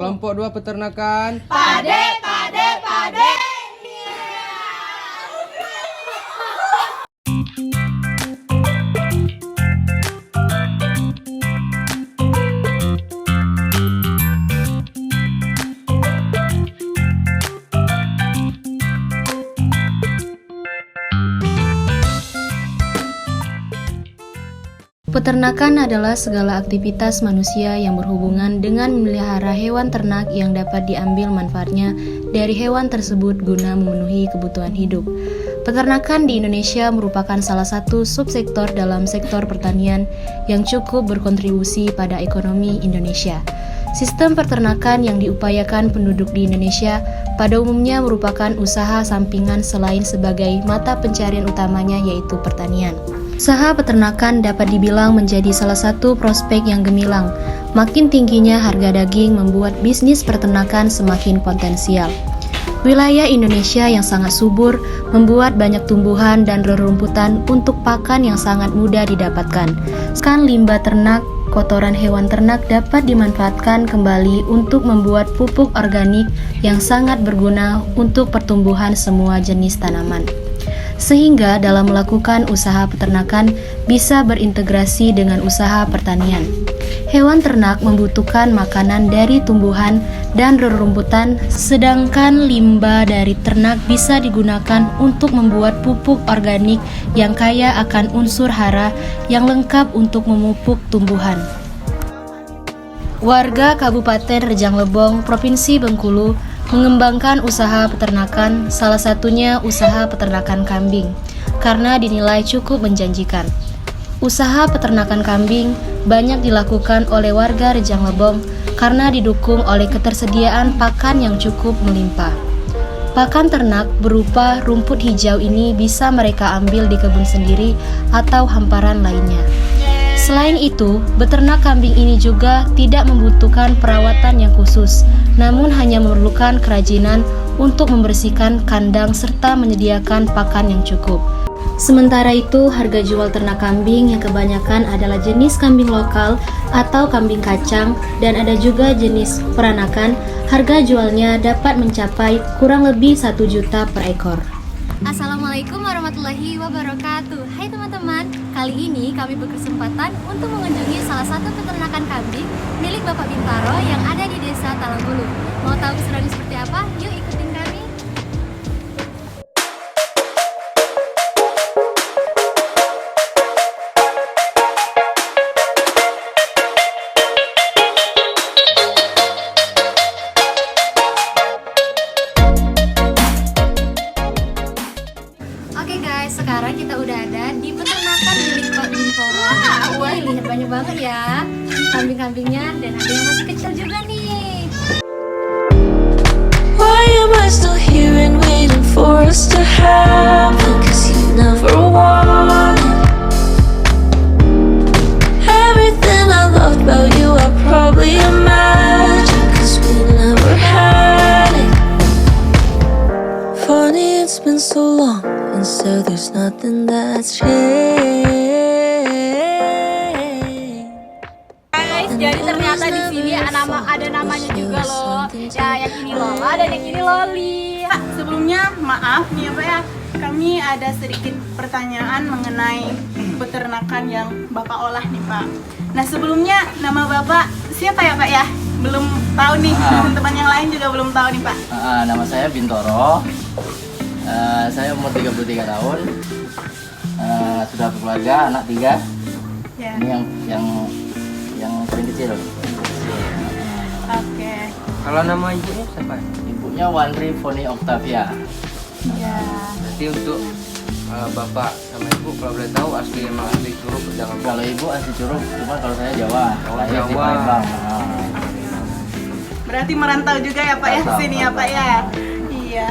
Kelompok 2 peternakan. Pade, pade, pade. Peternakan adalah segala aktivitas manusia yang berhubungan dengan memelihara hewan ternak yang dapat diambil manfaatnya dari hewan tersebut guna memenuhi kebutuhan hidup. Peternakan di Indonesia merupakan salah satu subsektor dalam sektor pertanian yang cukup berkontribusi pada ekonomi Indonesia. Sistem peternakan yang diupayakan penduduk di Indonesia pada umumnya merupakan usaha sampingan selain sebagai mata pencarian utamanya yaitu pertanian. Usaha peternakan dapat dibilang menjadi salah satu prospek yang gemilang. Makin tingginya harga daging membuat bisnis peternakan semakin potensial. Wilayah Indonesia yang sangat subur membuat banyak tumbuhan dan rerumputan untuk pakan yang sangat mudah didapatkan. Sekarang limbah ternak, kotoran hewan ternak dapat dimanfaatkan kembali untuk membuat pupuk organik yang sangat berguna untuk pertumbuhan semua jenis tanaman. Sehingga dalam melakukan usaha peternakan bisa berintegrasi dengan usaha pertanian. Hewan ternak membutuhkan makanan dari tumbuhan dan rerumputan, sedangkan limbah dari ternak bisa digunakan untuk membuat pupuk organik yang kaya akan unsur hara yang lengkap untuk memupuk tumbuhan. Warga Kabupaten Rejang Lebong, Provinsi Bengkulu mengembangkan usaha peternakan, salah satunya usaha peternakan kambing, karena dinilai cukup menjanjikan. Usaha peternakan kambing banyak dilakukan oleh warga Rejang Lebong karena didukung oleh ketersediaan pakan yang cukup melimpah. Pakan ternak berupa rumput hijau ini bisa mereka ambil di kebun sendiri atau hamparan lainnya. Selain itu, beternak kambing ini juga tidak membutuhkan perawatan yang khusus, namun hanya memerlukan kerajinan untuk membersihkan kandang serta menyediakan pakan yang cukup. Sementara itu, harga jual ternak kambing yang kebanyakan adalah jenis kambing lokal atau kambing kacang dan ada juga jenis peranakan. Harga jualnya dapat mencapai kurang lebih 1 juta per ekor. Assalamualaikum warahmatullahi wabarakatuh. Hai teman-teman, kali ini kami berkesempatan untuk mengunjungi salah satu peternakan kambing milik Bapak Bintaro yang ada di Desa Talangbulu. Mau tahu keseruannya seperti apa? Yuk ikutin kami. Oke guys, sekarang kita udah ada di peternakan milik Pak Bintaro. Wah, lihat banyak banget ya kambing-kambingnya dan ada yang masih kecil juga nih. Why am I still here and waiting for us to happen? 'Cause you never wanted everything I loved about you. I probably imagined 'cause we never had it. Funny, it's been so long, and so there's nothing that's changed. Guys, jadi ternyata di sini ada namanya juga loh. Ya, yang ini Lola dan yang ini Loli. Pak, sebelumnya maaf nih ya Pak ya, kami ada sedikit pertanyaan mengenai peternakan yang Bapak olah nih Pak. Nah sebelumnya nama Bapak siapa ya Pak ya? Belum tahu nih, teman-teman yang lain juga belum tahu nih Pak. Nama saya Bintoro. Saya umur 33 tahun. Sudah berkeluarga, anak 3. Ya. Ini yang paling kecil. Oke. Kalau nama ibunya siapa? Ibunya Wandri Foni Octavia. Ya. Jadi untuk bapak sama ibu kalau boleh tahu emang asli Curug jangan. Kalau ibu asli Curug, cuma kalau saya Jawa. Lahir di Jawa. Palembang. Berarti merantau juga ya Pak ya Merantau, sini ya Pak ya. Iya.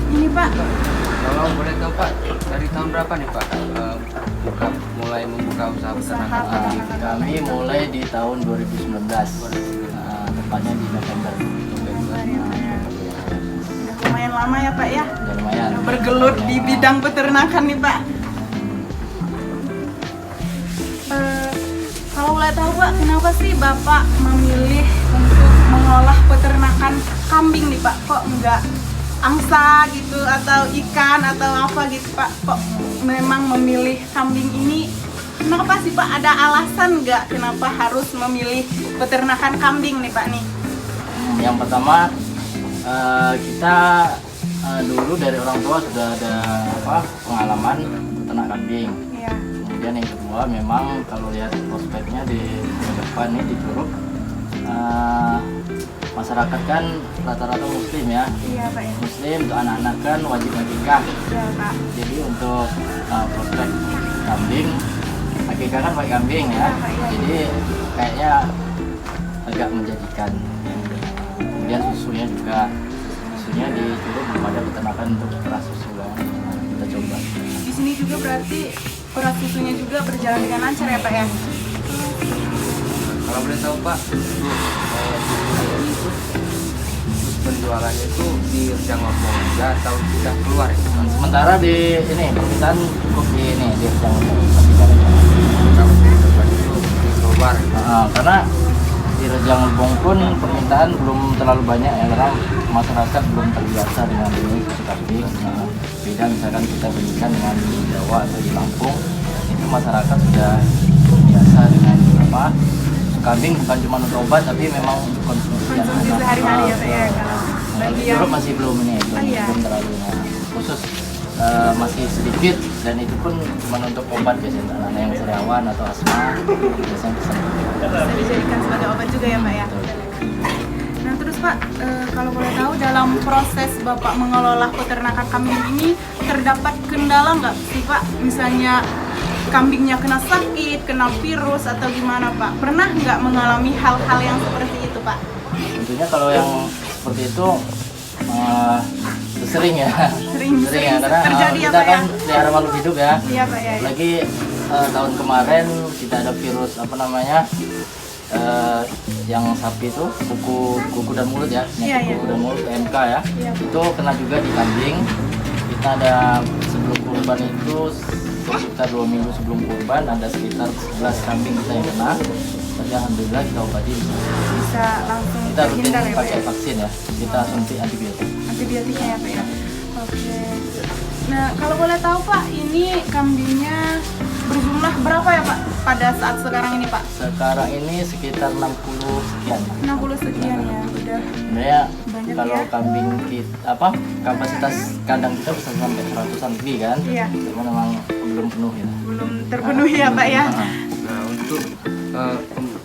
Ini Pak. Kalau boleh tahu Pak, dari tahun berapa nih Pak mulai membuka usaha peternakan kambing? Kami mulai di tahun 2019. Tepatnya di November. Udah lumayan lama ya Pak ya. Udah lumayan. Bergelut di bidang peternakan nih Pak. Kalau boleh tahu Pak, kenapa sih Bapak memilih untuk kambing nih Pak, kok nggak angsa gitu atau ikan atau apa gitu Pak? Kok memang memilih kambing ini? Kenapa sih Pak? Ada alasan nggak kenapa harus memilih peternakan kambing nih Pak nih? Yang pertama kita dulu dari orang tua sudah ada pengalaman ternak kambing. Iya. Kemudian yang kedua memang kalau lihat prospeknya di depan ini di Curug, masyarakat kan rata-rata muslim ya. Iya Pak ya. Muslim untuk anak-anak kan wajib akikah. Iya Pak. Jadi untuk prospek kambing, akikah kan pakai kambing ya. Jadi kayaknya agak menjanjikan. Kemudian susunya di Curug belum ada peternakan untuk peras susu kan. Kita coba. Di sini juga berarti peras susunya juga berjalan dengan lancar ya Pak ya? Kalau boleh tahu Pak, untuk ini tuh penjualannya itu di Rejang Lombok aja atau sudah keluar ya? Sementara di ini permintaan cukup di Rejang Lombok. Kalau di tempat itu di keluar. Karena di Rejang Lebong pun permintaan belum terlalu banyak ya, karena masyarakat belum terbiasa dengan ini susu kambing. Beda misalkan kita bandingkan dengan di Jawa atau di Lampung, itu masyarakat sudah biasa dengan susu kambing, bukan cuma untuk obat tapi memang untuk konsumsi sehari-hari ya Pak ya? Bagi yang Europe masih belum ini, belum terlalu khusus. Masih sedikit dan itu pun cuma untuk obat biasanya, anak yang sariawan atau asma biasanya bisa dijadikan sebagai obat juga ya Pak ya? Nah terus Pak, kalau boleh tahu dalam proses Bapak mengelola peternakan kambing ini terdapat kendala nggak sih Pak? Misalnya kambingnya kena sakit, kena virus atau gimana Pak? Pernah nggak mengalami hal-hal yang seperti itu Pak? tentunya kalau yang seperti itu sering ya karena terjadi ya kita Pak kan ya? pelihara makhluk hidup ya. Iya Pak ya. Lagi tahun kemarin kita ada virus yang sapi itu kuku dan mulut ya, kuku dan mulut PMK ya. Itu kena juga di kambing. Kita ada sebelum kurban itu sekitar 2 minggu sebelum kurban ada sekitar 11 kambing kita yang kena. Tapi alhamdulillah kita obati Bisa langsung kita rutin terhindar ya Pak pakai ya? vaksin ya, kita suntik antibiotik. Antibiotiknya ya Pak ya? Oke. Nah kalau boleh tahu Pak, ini kambingnya berjumlah berapa ya Pak pada saat sekarang ini Pak? Sekarang ini sekitar 60 sekian. 60 sekian ya, udah Sebenarnya banyak kalau ya? kambing kita kapasitas kandang kita bisa sampai 100-an lebih kan? Iya. Cuma memang belum penuh ya. belum terpenuhi ya Pak ya? Nah untuk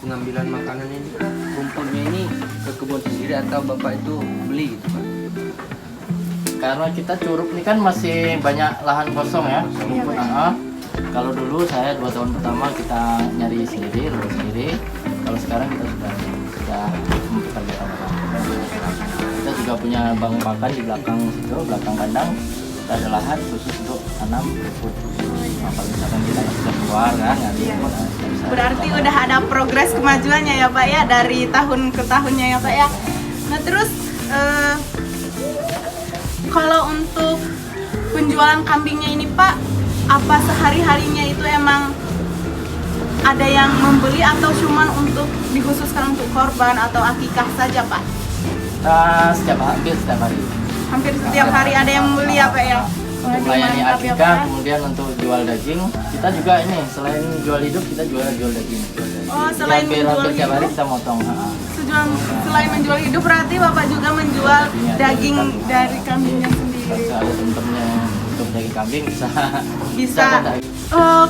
pengambilan makanan ini rumputnya ini ke kebun sendiri atau Bapak itu beli gitu Pak? Karena kita Curug ini kan masih banyak lahan kosong ya. Iya, Pak. Kalau dulu saya 2 tahun pertama kita nyari sendiri, rawat sendiri. Kalau sekarang kita sudah mempekerjakan orang. Kita juga punya bank pakan di belakang situ, belakang kandang. Kita ada lahan khusus untuk tanam rumput. Kalau misalkan kita nggak bisa keluar kan, nyari rumput, kita bisa Berarti tanam. udah ada progres kemajuannya ya Pak ya, dari tahun ke tahunnya ya Pak ya. Nah terus kalau untuk penjualan kambingnya ini Pak, apa sehari-harinya itu emang ada yang membeli atau cuman untuk dikhususkan untuk korban atau akikah saja Pak? Hampir setiap hari. Hampir setiap hari ada yang membeli ya Pak ya? Wah, Untuk melayani mantap ya, Pak akikah, ya. kemudian untuk jual daging, kita juga ini selain jual hidup kita jual daging. Oh, selain hampir menjual tiap hari hidup? kita motong. Selain menjual hidup berarti Bapak juga menjual daging dari kambingnya sendiri. Kalau ada temen-temen yang untuk daging kambing bisa. Bisa. ada.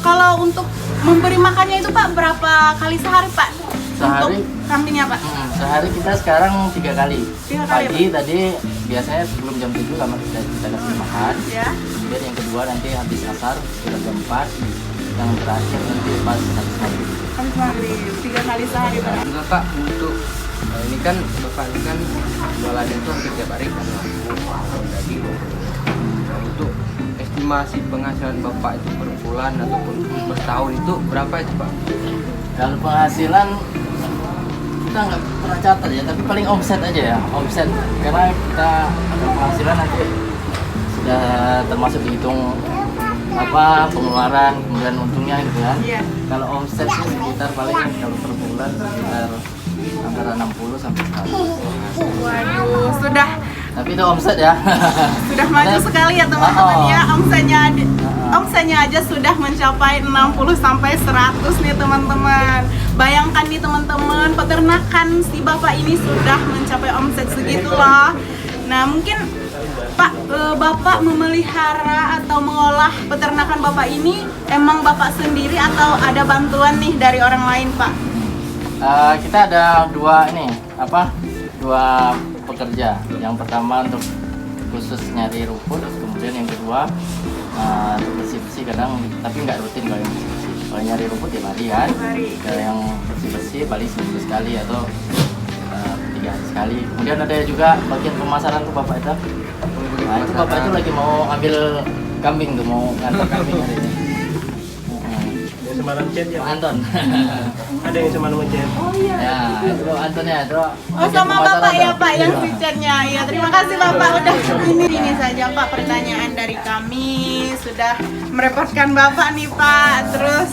Kalau untuk memberi makannya itu Pak berapa kali sehari Pak? Sehari? Untuk kambingnya Pak? Sehari kita sekarang 3 kali. 3 kali, Pagi tadi biasanya sebelum jam 7 kamar kita kasih makan. Ya. Kemudian yang kedua nanti habis asar sekitar jam 4. Yang terakhir nanti pas habis maghrib. Habis maghrib 3 kali sehari Pak. Enggak Pak, untuk ini kan Bapak ini kan jualan itu hampir tiap hari kan daging. Nah, untuk estimasi penghasilan Bapak itu per bulan ataupun per tahun itu berapa itu Pak? Kalau penghasilan kita nggak pernah catat ya, tapi paling omset aja ya, omset. Karena kita ada penghasilan nanti sudah termasuk dihitung pengeluaran kemudian untungnya gitu kan. Iya. Kalau omsetnya sekitar paling kalau per bulan sekitar antara 60 sampai 100. Waduh, sudah Tapi itu omset ya. sudah maju sekali ya teman-teman ya. Omsetnya aja sudah mencapai 60 sampai 100 nih teman-teman. Bayangkan nih teman-teman, peternakan si bapak ini sudah mencapai omset segitu loh. Nah mungkin Pak, bapak memelihara atau mengolah peternakan bapak ini emang bapak sendiri atau ada bantuan nih dari orang lain Pak? Kita ada dua pekerja. Yang pertama untuk khusus nyari rumput, kemudian yang kedua untuk bersih-bersih kadang, tapi nggak rutin kalau yang bersih-bersih. Kalau nyari rumput ya harian, kalau yang bersih-bersih paling seminggu sekali atau 3 hari sekali. Kemudian ada juga bagian pemasaran tuh bapak itu. Nah itu bapak itu lagi mau ambil kambing tuh, mau ngantar kambing hari ini. Yang semalam chat ya? Anton. Ada yang semalam chat. Oh iya. Ya, itu Antonnya itu. Oh sama bapak ya Pak yang si chatnya. Ya terima kasih bapak udah ini saja Pak pertanyaan dari kami, sudah merepotkan bapak nih Pak. Terus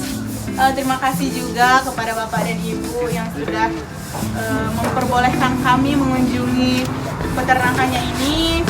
terima kasih juga kepada bapak dan ibu yang sudah memperbolehkan kami mengunjungi peternakannya ini.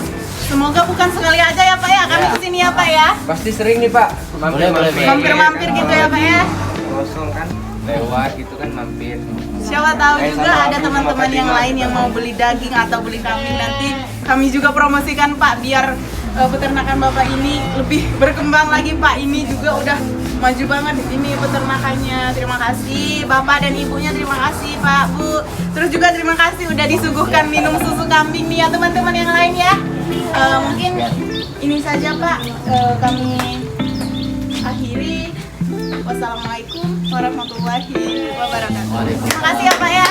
Semoga bukan sekali aja ya Pak ya kami kesini ya Pak ya. Pasti sering nih Pak. Boleh. Mampir-mampir gitu ya Pak ya. Kosong kan lewat gitu kan mampir. Siapa tahu Kayak juga sama ada aku teman-teman sama yang Fatimah. lain yang mau beli daging atau beli kambing, nanti kami juga promosikan Pak biar peternakan Bapak ini lebih berkembang lagi Pak. Ini juga udah maju banget ini peternakannya. Terima kasih Bapak dan Ibunya, terima kasih Pak, Bu. Terus juga terima kasih udah disuguhkan minum susu kambing nih ya teman-teman yang lain ya. Mungkin ini saja Pak, kami akhiri. Wassalamualaikum warahmatullahi wabarakatuh. Terima kasih ya Pak ya.